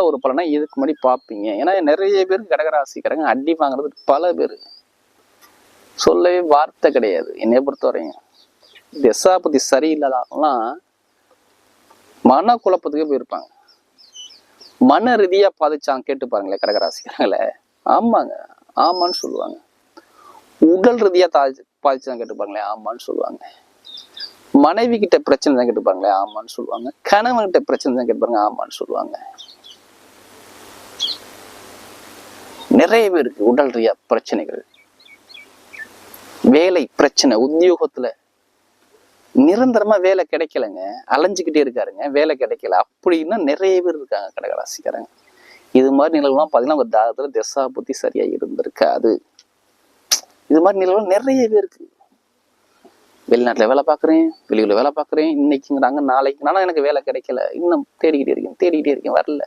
ஒரு பலனா இதுக்கு முன்னாடி பார்ப்பீங்க. ஏன்னா நிறைய பேர் கடகராசிக்காரங்க அடி வாங்குறது பல பேர், சொல்லவே வார்த்தை கிடையாது. என்னைய பொறுத்தவரையும் தசாபதி சரியில்லாதவங்களாம் மன குழப்பத்துக்கு போயிருப்பாங்க. மன ரீதியா பாதிச்சாங்க கேட்டு பாருங்களேன் கடகராசிக்காரங்கள. ஆமாங்க, ஆமான்னு சொல்லுவாங்க. உடல் ரீதியா பாதிச்சாங்க கேட்டு பாருங்களேன், ஆமான்னு சொல்லுவாங்க. மனைவி கிட்ட பிரச்சனை தான் கேட்டு பாருங்களேன், ஆமான்னு சொல்லுவாங்க. கணவன் கிட்ட பிரச்சனை தான் கேட்டு பாருங்க, ஆமான்னு சொல்லுவாங்க. நிறைய பேருக்கு உடல் ரீதியா பிரச்சனைகள், வேலை பிரச்சனை, உத்தியோகத்துல நிரந்தரமா வேலை கிடைக்கலங்க, அலைஞ்சுக்கிட்டே இருக்காருங்க, வேலை கிடைக்கல அப்படின்னா நிறைய பேர் இருக்காங்க கடகராசிக்காரங்க. இது மாதிரி நிலவுலாம் பாத்தீங்கன்னா உங்க தாரத்துல தசா புத்தி சரியா இருந்திருக்காது. இது மாதிரி நிலவுலாம் நிறைய பேருக்கு. வெளிநாட்டுல வேலை பார்க்குறேன், வெளியூர்ல வேலை பார்க்குறேன், இன்னைக்குங்கிறாங்க நாளைக்கு, ஆனா எனக்கு வேலை கிடைக்கல, இன்னும் தேடிக்கிட்டே இருக்கேன் வரல.